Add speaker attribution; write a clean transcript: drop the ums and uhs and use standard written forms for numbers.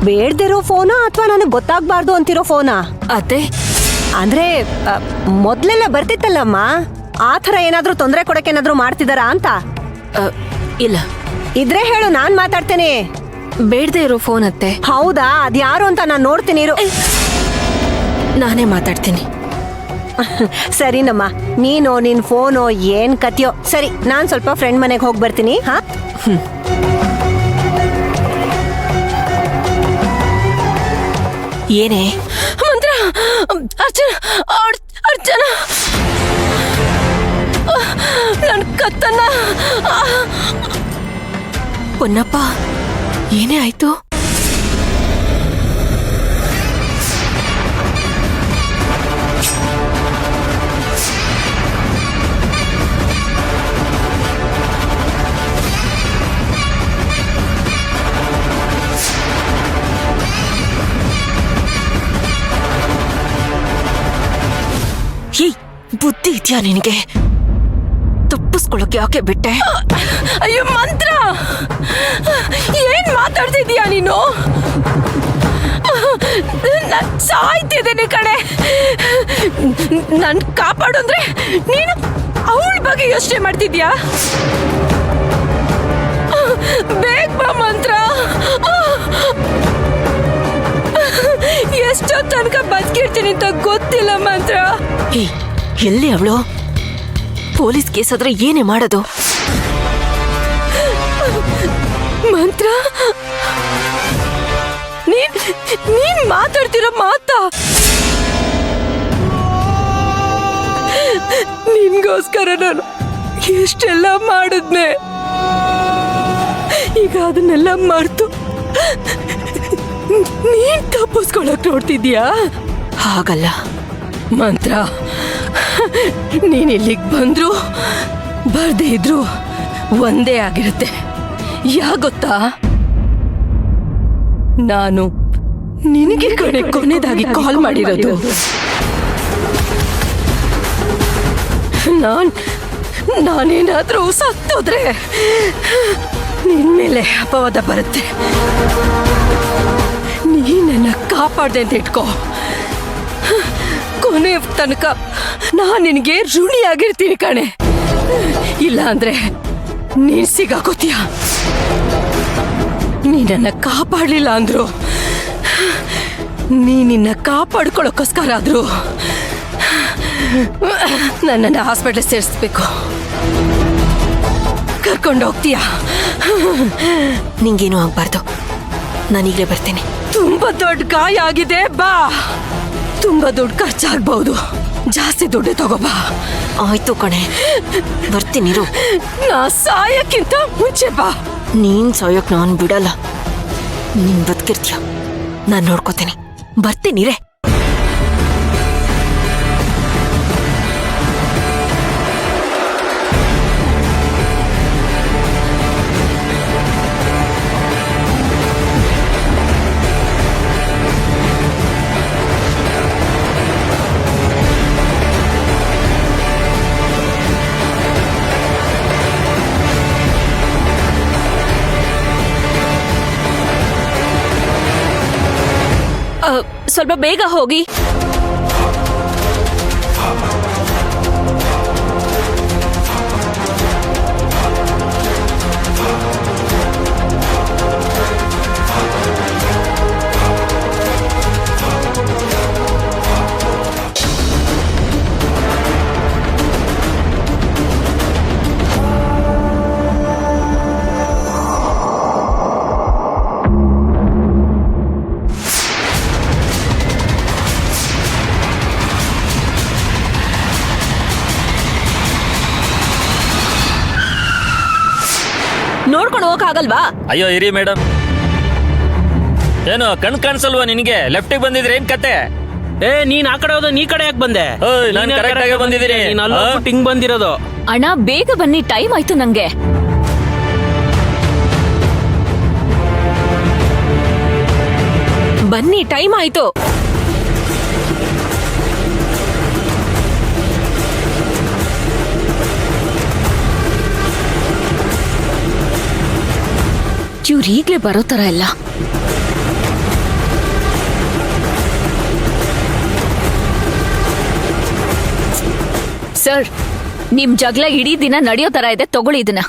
Speaker 1: ಬೇಡ್ದಿರೋ ಫೋನಾ ಅಥವಾ ನನಗೆ ಗೊತ್ತಾಗ್ಬಾರ್ದು ಅಂತಿರೋ ಫೋನಾ?
Speaker 2: ಅತ್ತೆ
Speaker 1: ಅಂದ್ರೆ ಮೊದ್ಲೆಲ್ಲ ಬರ್ತಿತ್ತಲ್ಲಮ್ಮ, ಆ ಥರ ಏನಾದ್ರೂ ತೊಂದರೆ ಕೊಡಕ್ಕೆ ಏನಾದ್ರೂ ಮಾಡ್ತಿದಾರಾ ಅಂತ?
Speaker 2: ಇಲ್ಲ.
Speaker 1: ಇದ್ರೆ ಹೇಳು, ನಾನ್ ಮಾತಾಡ್ತೇನೆ.
Speaker 2: ಬೇಡದೆ ಇರೋ ಫೋನ್ ಅತ್ತೆ.
Speaker 1: ಹೌದಾ? ಅದ್ಯಾರು ಅಂತ ನಾನು ನೋಡ್ತೀನಿ ಇರು.
Speaker 2: ನಾನೇ ಮಾತಾಡ್ತೀನಿ.
Speaker 1: ಸರಿನಮ್ಮ, ನೀನು ನಿನ್ ಫೋನು ಏನ್ ಕತಿಯೋ. ಸರಿ, ನಾನ್ ಸ್ವಲ್ಪ ಫ್ರೆಂಡ್ ಮನೆಗೆ ಹೋಗಿ ಬರ್ತೀನಿ. ಹಾ,
Speaker 2: ಏನೇ ಮಂತ್ರ? ಅರ್ಚನಾ, ಅರ್ಚನಾ, ನನ್ ಕತ್ತನ್ನ. ಪೊನ್ನಪ್ಪ, ಏನೇ ಆಯ್ತು? ಬುದ್ಧಿ ಇದೆಯಾ ನಿನಗೆ? ತಪ್ಪಿಸ್ಕೊಳ್ಳೋಕೆ ಯಾಕೆ ಬಿಟ್ಟೆ? ಅಯ್ಯೋ ಮಂತ್ರ, ಏನ್ ಮಾತಾಡ್ತಿದ್ಯಾ ನೀನು? ಸಾಯ್ತಿದ್ದೀನಿ ಕಣೆ. ನನ್ ಕಾಪಾಡು ಅಂದ್ರೆ ನೀನು ಅವಳ ಬಗ್ಗೆ ಯೋಚನೆ ಮಾಡ್ತಿದ್ಯಾ? ಬೇಗ ಬಾ ಮಂತ್ರ. ಎಷ್ಟೋ ತನಕ ಬದುಕಿರ್ತೀನಿ ಅಂತ ಗೊತ್ತಿಲ್ಲ ಮಂತ್ರ. ಎಲ್ಲಿ ಅವಳು? ಪೊಲೀಸ್ ಕೇಸ್ ಆದ್ರೆ ಏನೇ ಮಾಡೋದು? ಮಂತ್ರ, ನೀನ್ ಮಾತಾಡ್ತಿರೋ ಮಾತಾ? ನಿನ್ಗೋಸ್ಕರ ನಾನು ಎಷ್ಟೆಲ್ಲ ಮಾಡಿದ್ನೆ. ಈಗ ಅದನ್ನೆಲ್ಲ ಮರ್ತು ನೀನ್ ತಪ್ಪಿಸ್ಕೊಳಕ್ ನೋಡ್ತಿದ್ಯಾ? ಹಾಗಲ್ಲ ಮಂತ್ರ, ನೀನ್ ಇಲ್ಲಿಗೆ ಬಂದ್ರು ಬರ್ದೇ ಇದ್ರು ಒಂದೇ ಆಗಿರುತ್ತೆ. ಯಾಕ್ ಗೊತ್ತಾ? ನಾನು ನಿನಗೆ ಕೊನೆದಾಗಿ ಕಾಲ್ ಮಾಡಿರೋದು. ನಾನೇನಾದ್ರೂ ಸತ್ತೋದ್ರೆ ನಿನ್ ಮೇಲೆ ಅಪವಾದ ಬರುತ್ತೆ. ನೀನನ್ನ ಕಾಪಾಡ್ದೆ ಅಂತ ಇಟ್ಕೋ. ಕೊನೆ ತನಕ ನಾನ್ ನಿನಗೆ ಋಣಿಯಾಗಿರ್ತೀನಿ ಕಣೆ. ಇಲ್ಲ ಅಂದ್ರೆ ನೀನ್ ಸಿಗಾಕೋತೀಯ. ನೀನನ್ನ ಕಾಪಾಡ್ಲಿಲ್ಲ ಅಂದ್ರು, ನೀನಿನ್ನ ಕಾಪಾಡ್ಕೊಳ್ಳೋಕ್ಕೋಸ್ಕರ ಆದ್ರು ನನ್ನನ್ನ ಹಾಸ್ಪಿಟಲ್ ಸೇರಿಸ್ಬೇಕು. ಕರ್ಕೊಂಡು ಹೋಗ್ತೀಯಾ? ನಿಂಗೇನು ಆಗ್ಬಾರ್ದು, ನಾನೀಗಲೇ ಬರ್ತೇನೆ. ತುಂಬಾ ದೊಡ್ಡ ಗಾಯ ಆಗಿದೆ, ಬಾ. ತುಂಬಾ ದುಡ್ಡು ಖರ್ಚಾಗ್ಬಹುದು, ಜಾಸ್ತಿ ದುಡ್ಡು ತಗೋಬಾ. ಆಯ್ತು ಕಣೆ, ಬರ್ತೀನಿರು. ನಾ ಸಾಯಕ್ಕಿಂತ ಮುಂಚೆ ಬಾ. ನೀನ್ ಸಾಯಕ್ ನಾನ್ ಬಿಡಲ್ಲ. ನೀನ್ ಬದುಕಿರ್ತೀಯ, ನಾನ್ ನೋಡ್ಕೋತೀನಿ. ಬರ್ತೀನಿರೇ. ಸ್ವಲ್ಪ ಬೇಗ ಹೋಗಿ. ನೋಡ್ಕೊಂಡು ಹೋಗಕ್ಕಾಗಲ್ವಾ?
Speaker 3: ಅಯ್ಯೋ ಇರಿ ಮೇಡಮ್, ಏನು ಕಣ್ ಕಾಣಿಸಲ್ವಾ ನಿನಗೆ? ಲೆಫ್ಟಿಗೆ ಬಂದಿದ್ರೆ ಏನ್ ಕತೆ?
Speaker 4: ನೀನ್ ಆ ಕಡೆ ಹೋದ, ನೀ ಕಡೆ ಯಾಕೆ ಬಂದೆ?
Speaker 3: ನಾನು ಕರೆಕ್ಟ್ ಆಗಿ ಬಂದಿದ್ದೀನಿ.
Speaker 4: ಹಿಂಗ್ ಬಂದಿರೋದು.
Speaker 2: ಅಣ್ಣ ಬೇಗ ಬನ್ನಿ, ಟೈಮ್ ಆಯ್ತು ನಂಗೆ. ಬನ್ನಿ, ಟೈಮ್ ಆಯ್ತು. ಇವ್ರು ಈಗ್ಲೇ ಬರೋ ತರ ಇಲ್ಲ.
Speaker 5: ಸರ್ ನಿಮ್ ಜಗಳ ಇಡೀ ದಿನ ನಡೆಯೋ ತರ ಇದೆ, ತಗೊಳ್ಳಿ ಇದನ್ನ.